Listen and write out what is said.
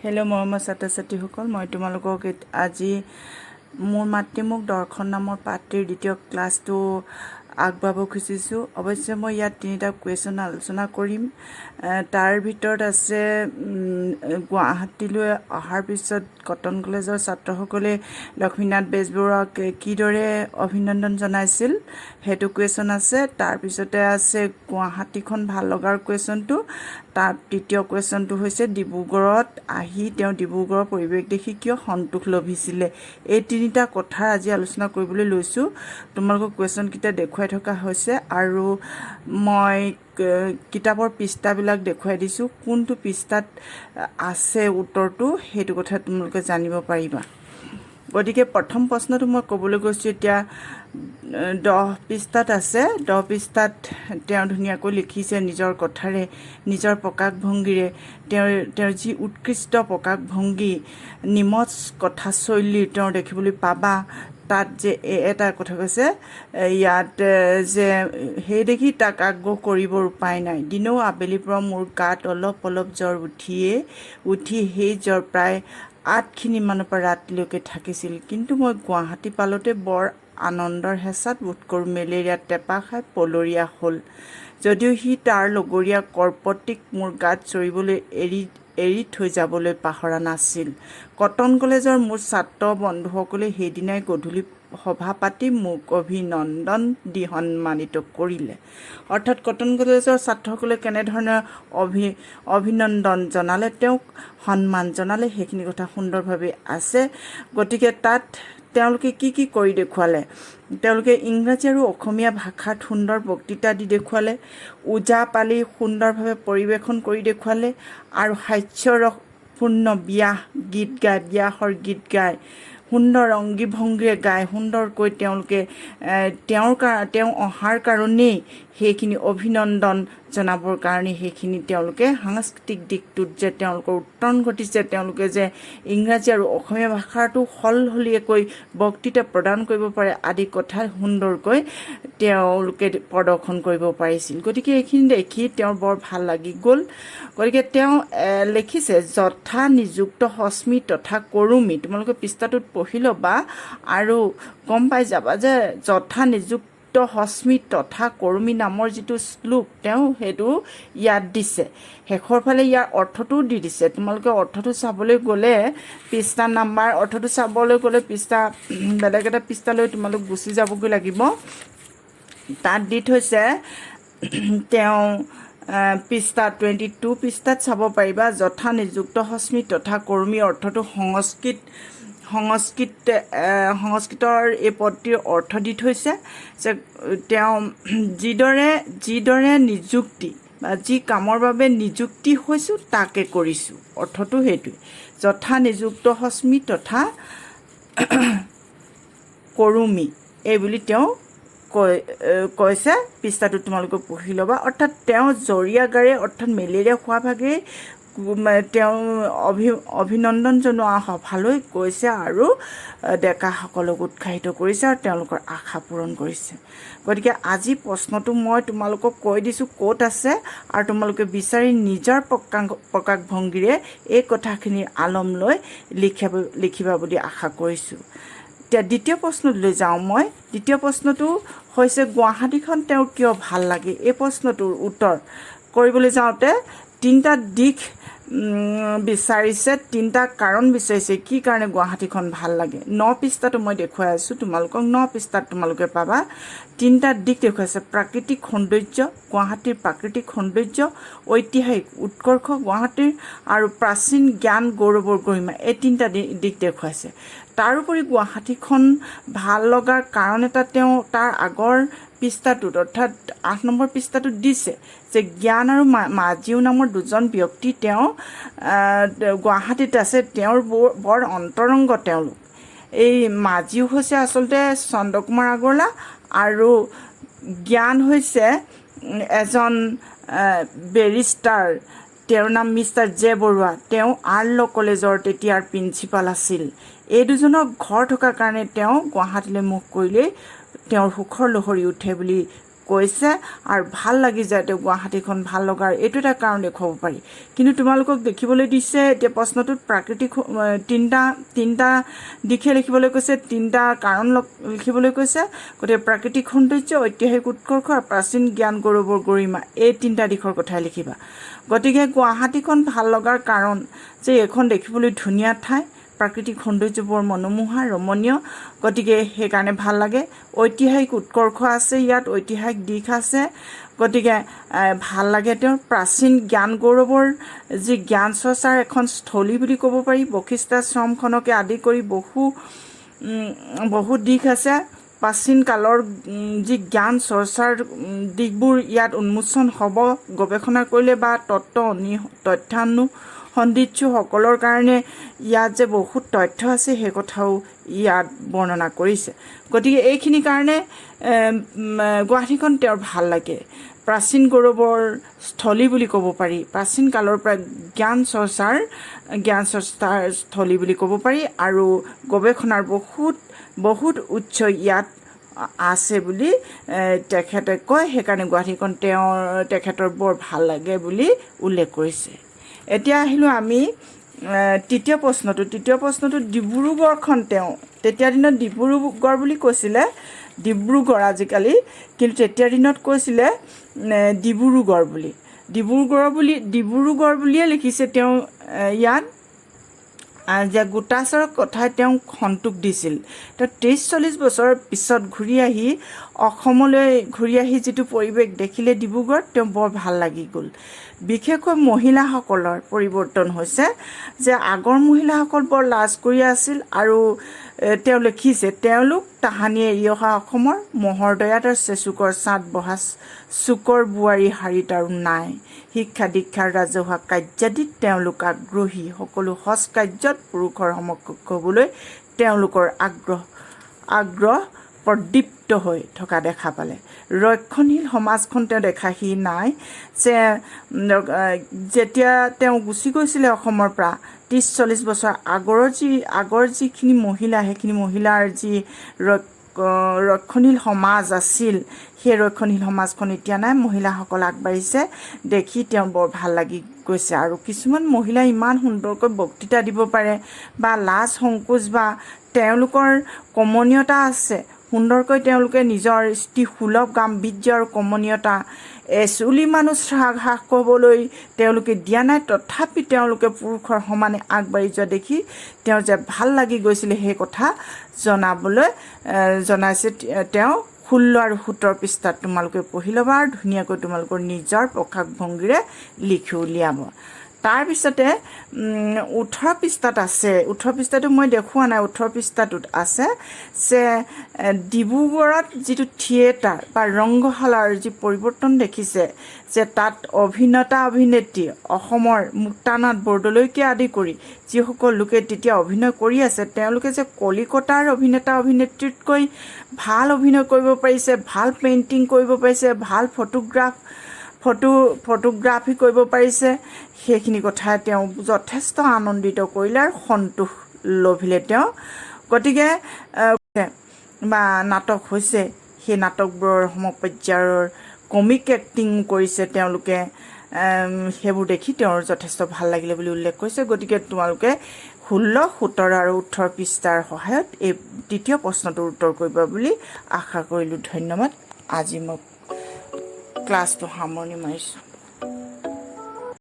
Hello' মৰমৰ ছাত্ৰ ছাত্ৰীসকল, মই তোমালোকক আজি মোৰ মাতৃমুখ দৰ্শন নামৰ পাঠটিৰ দ্বিতীয় ক্লাছটো আগবাব খুজিছোঁ। অৱশ্যে মই ইয়াত তিনিটা কুৱেশ্যন আলোচনা কৰিম। তাৰ ভিতৰত আছে গুৱাহাটীলৈ অহাৰ পিছত কটন কলেজৰ ছাত্ৰসকলে লক্ষ্মীনাথ বেজবৰুৱাক কিদৰে অভিনন্দন জনাইছিল সেইটো কুৱেশ্যন আছে। তাৰপিছতে আছে গুৱাহাটীখন ভাল লগাৰ কুৱেশ্যনটো। তাৰ তৃতীয় কুৱেশ্যনটো হৈছে ডিব্ৰুগড়ত আহি তেওঁ ডিব্ৰুগড়ৰ পৰিৱেশ দেখি কিয় সন্তোষ লভিছিলে। এই তিনিটা কথাৰ আজি আলোচনা কৰিবলৈ লৈছোঁ। তোমালোকক কুৱেশ্যনকেইটা দেখুৱাই থকা হৈছে আৰু মই কিতাপৰ পৃষ্ঠাবিলাক দেখুৱাই দিছোঁ। কোনটো পৃষ্ঠাত আছে উত্তৰটো সেইটো কথা তোমালোকে জানিব পাৰিবা। গতিকে প্ৰথম প্ৰশ্নটো মই ক'বলৈ গৈছোঁ এতিয়া 10 পৃষ্ঠাত আছে। 10 পৃষ্ঠাত তেওঁ ধুনীয়াকৈ লিখিছে নিজৰ কথাৰে, নিজৰ প্ৰকাশভংগীৰে। তেওঁৰ যি উৎকৃষ্ট প্ৰকাশভংগী, নিমজ কথাশৈলীৰ তেওঁ দেখিবলৈ পাবা। তাত যে এটা কথা কৈছে ইয়াত যে সেই দেখি তাক আগ্ৰহ কৰিবৰ উপায় নাই। দিনেও আবেলিৰ পৰা মোৰ গাত অলপ অলপ জ্বৰ উঠি সেই জ্বৰ প্ৰায় 8খিনি মানৰ পৰা ৰাতিলৈকে থাকিছিল। কিন্তু মই গুৱাহাটী পালতে বৰ আনন্দৰ হেঁচাত বোধ কৰোঁ মেলেৰিয়াত টেপা খাই পলৰীয়া হ'ল। যদিও সি তাৰ লগৰীয়া কৰ্পটিক মোৰ গাত চৰিবলৈ এৰি থৈ যাবলৈ পাহৰা নাছিল। কটন কলেজৰ মোৰ ছাত্ৰ বন্ধুসকলে সেইদিনাই গধূলি সভা পাতি মোক অভিনন্দন দি সন্মানিত কৰিলে। অৰ্থাৎ কটন কলেজৰ ছাত্ৰসকলে কেনেধৰণে অভিনন্দন জনালে, তেওঁক সন্মান জনালে, সেইখিনি কথা সুন্দৰভাৱে আছে। গতিকে তাত তেওঁলোকে কি কৰি দেখুৱালে, তেওঁলোকে ইংৰাজী আৰু অসমীয়া ভাষাত সুন্দৰ বক্তৃতা দি দেখুৱালে, ওজাপালি সুন্দৰভাৱে পৰিৱেশন কৰি দেখুৱালে আৰু হাস্যৰসপূৰ্ণ বিয়াহৰ গীত গাই সুন্দৰ অংগী ভংগীৰে গাই সুন্দৰকৈ তেওঁলোকে তেওঁ অহাৰ কাৰণেই সেইখিনি অভিনন্দন জনাবৰ কাৰণে সেইখিনি তেওঁলোকে সাংস্কৃতিক দিশটোত যে তেওঁলোকৰ উত্তৰণ ঘটিছে, তেওঁলোকে যে ইংৰাজী আৰু অসমীয়া ভাষাটো সলসলীয়াকৈ বক্তৃতা প্ৰদান কৰিব পাৰে আদি কথা সুন্দৰকৈ তেওঁলোকে প্ৰদৰ্শন কৰিব পাৰিছিল। গতিকে এইখিনি দেখি তেওঁৰ বৰ ভাল লাগি গ'ল। গতিকে তেওঁ লিখিছে যথা নিযুক্ত হস্মি তথা কৰুমি। তোমালোকে পৃষ্ঠাটোত পঢ়ি ল'বা আৰু গম পাই যাবা যে যথা নিযুক্ত হস্মি তথা কৰুমি নামৰ যিটো শ্লোক তেওঁ সেইটো ইয়াত দিছে। শেষৰ ফালে ইয়াৰ অৰ্থটোও দি দিছে। তোমালোকে অৰ্থটো চাবলৈ গ'লে পৃষ্ঠা বেলেগ এটা পৃষ্ঠালৈ তোমালোক গুচি যাবগৈ লাগিব। তাত দি থৈছে তেওঁ পৃষ্ঠা 22 পৃষ্ঠাত চাব পাৰিবা। যথা নিযুক্ত হস্মি তথা কৰ্মী অৰ্থটো সংস্কৃতৰ এই পদটিৰ অৰ্থ দি থৈছে যে তেওঁ যিদৰে নিযুক্তি বা যি কামৰ বাবে নিযুক্তি হৈছোঁ তাকে কৰিছোঁ। অৰ্থটো সেইটোৱে, যথা নিযুক্ত হস্মি তথা কৰুমি এইবুলি তেওঁ কৈছে। পৃষ্ঠাটো তোমালোকে পঢ়ি ল'বা। অৰ্থাৎ তেওঁ জৰীয়াগাৰে অৰ্থাৎ মেলেৰিয়া হোৱা ভাগেই তেওঁ অভিনন্দন জনোৱা সভালৈ গৈছে আৰু ডেকাসকলক উৎসাহিত কৰিছে আৰু তেওঁলোকৰ আশা পূৰণ কৰিছে। গতিকে আজি প্ৰশ্নটো মই তোমালোকক কৈ দিছোঁ ক'ত আছে আৰু তোমালোকে বিচাৰি নিজৰ প্ৰকাশভংগীৰে এই কথাখিনিৰ আলম লৈ লিখিবা বুলি আশা কৰিছোঁ। এতিয়া দ্বিতীয় প্ৰশ্নটোলৈ যাওঁ মই। দ্বিতীয় প্ৰশ্নটো হৈছে গুৱাহাটীখন তেওঁৰ কিয় ভাল লাগে। এই প্ৰশ্নটোৰ উত্তৰ কৰিবলৈ যাওঁতে তিনিটা দিশ বিচাৰিছে, তিনিটা কাৰণ বিচাৰিছে কি কাৰণে গুৱাহাটীখন ভাল লাগে। 9 পৃষ্ঠাটো মই দেখুৱাই আছোঁ তোমালোকক। 9 পৃষ্ঠাত তোমালোকে পাবা তিনিটা দিশ দেখুৱাইছে। প্ৰাকৃতিক সৌন্দৰ্য, গুৱাহাটীৰ প্ৰাকৃতিক সৌন্দৰ্য, ঐতিহাসিক উৎকৰ্ষ গুৱাহাটীৰ আৰু প্ৰাচীন জ্ঞান গৌৰৱৰ গৰিমা, এই তিনিটা দিশ দেখুৱাইছে। তাৰোপৰি গুৱাহাটীখন ভাল লগাৰ কাৰণ এটা তেওঁ তাৰ আগৰ পৃষ্ঠাটোত অৰ্থাৎ 8 নম্বৰ পৃষ্ঠাটোত দিছে যে জ্ঞান আৰু মাজিও নামৰ দুজন ব্যক্তি তেওঁ গুৱাহাটীত আছে। তেওঁৰ বৰ অন্তৰংগ তেওঁলোক। এই মাজিও হৈছে আচলতে চন্দ্ৰকুমাৰ আগৰৱালা আৰু জ্ঞান হৈছে এজন বেৰিষ্টাৰ, তেওঁৰ নাম মিষ্টাৰ জে বৰুৱা। তেওঁ আৰ্ল কলেজৰ তেতিয়াৰ প্ৰিন্সিপাল আছিল। এই দুজনৰ ঘৰ থকাৰ কাৰণে তেওঁ গুৱাহাটীলৈ মুখ কৰিলেই তেওঁৰ সুখৰ লহৰি উঠে বুলি কৈছে আৰু ভাল লাগি যায় তেওঁ গুৱাহাটীখন ভাল লগাৰ এইটো এটা কাৰণ দেখুৱাব পাৰি কিন্তু তোমালোকক দেখিবলৈ দিছে এতিয়া প্ৰশ্নটোত প্ৰাকৃতিক তিনিটা দিশে লিখিবলৈ কৈছে তিনিটা কাৰণ লিখিবলৈ কৈছে গতিকে প্ৰাকৃতিক সৌন্দৰ্য ঐতিহাসিক উৎকৰ্ষ আৰু প্ৰাচীন জ্ঞান গৌৰৱৰ গৰিমা এই তিনিটা দিশৰ কথাই লিখিবা গতিকে গুৱাহাটীখন ভাল লগাৰ কাৰণ যে এখন দেখিবলৈ ধুনীয়া ঠাই প্ৰাকৃতিক সৌন্দৰ্য বৰ মনোমোহা ৰমণীয় গতিকে সেইকাৰণে ভাল লাগে ঐতিহাসিক উৎকৰ্ষ আছে ইয়াত ঐতিহাসিক দিশ আছে গতিকে ভাল লাগে তেওঁৰ প্ৰাচীন জ্ঞান গৌৰৱৰ যি জ্ঞান চৰ্চাৰ এখন স্থলী বুলি ক'ব পাৰি বশিষ্ঠাশ্ৰমখনকে আদি কৰি বহু দিশ আছে প্ৰাচীন কালৰ যি জ্ঞান চৰ্চাৰ দিশবোৰ ইয়াত উন্মোচন হ'ব গৱেষণা কৰিলে বা তথ্যানুসন্ধিতসকলৰ কাৰণে ইয়াত যে বহুত তথ্য আছে সেই কথাও ইয়াত বৰ্ণনা কৰিছে গতিকে এইখিনি কাৰণে গুৱাহাটীখন তেওঁৰ ভাল লাগে প্ৰাচীন গৌৰৱৰ স্থলী বুলি ক'ব পাৰি প্ৰাচীন কালৰ পৰা জ্ঞান চৰ্চাৰ স্থলী বুলি ক'ব পাৰি আৰু গৱেষণাৰ বহুত উচ্চ ইয়াত আছে বুলি তেখেতে কয় সেইকাৰণে গুৱাহাটীখন তেখেতৰ বৰ ভাল লাগে বুলি উল্লেখ কৰিছে এতিয়া আহিলোঁ আমি তৃতীয় প্ৰশ্নটো ডিব্ৰুগড়খন তেওঁ তেতিয়া দিনত ডিব্ৰুগড় বুলি কৈছিলে ডিব্ৰুগড় আজিকালি কিন্তু তেতিয়া দিনত কৈছিলে ডিব্ৰুগড় বুলিয়ে লিখিছে তেওঁ ইয়াত যে গোটাচৰক কথাই তেওঁক সন্তোষ দিছিল তেওঁ 30-40 বছৰৰ পিছত অসমলৈ ঘূৰি আহি যিটো পৰিৱেশ দেখিলে ডিব্ৰুগড়ত তেওঁ বৰ ভাল লাগি গ'ল বিশেষকৈ মহিলাসকলৰ পৰিৱৰ্তন হৈছে যে আগৰ মহিলাসকল বৰ লাজকৰীয়া আছিল আৰু তেওঁ লিখিছে তেওঁলোক তাহানি এৰি অহা অসমৰ মহৰ দয়াত আৰু চেচুকৰ চাঁদ বহা চুকৰ বোৱাৰী শাৰীত আৰু নাই শিক্ষা দীক্ষাৰ ৰাজহুৱা কাৰ্যাদিত তেওঁলোক আগ্ৰহী সকলো সৎ কাৰ্যত পুৰুষৰ সমকক্ষ হ'বলৈ তেওঁলোকৰ আগ্ৰহ প্ৰদীপ্ত হৈ থকা দেখা পালে ৰক্ষণশীল সমাজখন তেওঁ দেখাহি নাই যে যেতিয়া তেওঁ গুচি গৈছিলে অসমৰ পৰা 30-40 বছৰ আগৰ যিখিনি মহিলা সেইখিনি মহিলাৰ যি ৰক্ষণশীল সমাজ আছিল সেই ৰক্ষণশীল সমাজখন এতিয়া নাই মহিলাসকল আগবাঢ়িছে দেখি তেওঁ বৰ ভাল লাগি গৈছে আৰু কিছুমান মহিলা ইমান সুন্দৰকৈ বক্তৃতা দিব পাৰে বা লাজ সংকোচ বা তেওঁলোকৰ কমনীয়তা আছে সুন্দৰকৈ তেওঁলোকে নিজৰ সুলভ গাম্ভীৰ্য আৰু কমনীয়তা চুলি মানুহ হ্ৰাস কৰিবলৈ তেওঁলোকে দিয়া নাই তথাপি তেওঁলোকে পুৰুষৰ সমানে আগবাঢ়ি যোৱা দেখি তেওঁ যে ভাল লাগি গৈছিলে সেই কথা জনাইছে তেওঁ 16 আৰু 17 পৃষ্ঠাত তোমালোকে পঢ়ি ল'বা আৰু ধুনীয়াকৈ তোমালোকৰ নিজৰ প্ৰকাশভংগীৰে লিখি উলিয়াব তাৰপিছতে 18 পৃষ্ঠাত আছে 18 পৃষ্ঠাটো মই দেখুওৱা নাই 18 পৃষ্ঠাটোত আছে যে ডিব্ৰুগড়ত যিটো থিয়েটাৰ বা ৰংগশালাৰ যি পৰিৱৰ্তন দেখিছে যে তাত অভিনেত্ৰী অসমৰ মুক্তানাথ বৰদলৈকে আদি কৰি যিসকল লোকে তেতিয়া অভিনয় কৰি আছে তেওঁলোকে যে কলিকতাৰ অভিনেত্ৰীতকৈ ভাল অভিনয় কৰিব পাৰিছে ভাল পেইণ্টিং কৰিব পাৰিছে ভাল ফটোগ্ৰাফি কৰিব পাৰিছে সেইখিনি কথাই তেওঁ যথেষ্ট আনন্দিত কৰিলে আৰু সন্তোষ লভিলে তেওঁ গতিকে বা নাটক হৈছে সেই নাটকবোৰৰ সমপৰ্যায়ৰ কমিক এক্টিং কৰিছে তেওঁলোকে সেইবোৰ দেখি তেওঁৰ যথেষ্ট ভাল লাগিলে বুলি উল্লেখ কৰিছে গতিকে তোমালোকে 16, 17 আৰু 18 পৃষ্ঠাৰ সহায়ত এই তৃতীয় প্ৰশ্নটোৰ উত্তৰ কৰিবা বুলি আশা কৰিলোঁ ধন্যবাদ আজি মই ক্লাছটো সামৰণি মাৰিছোঁ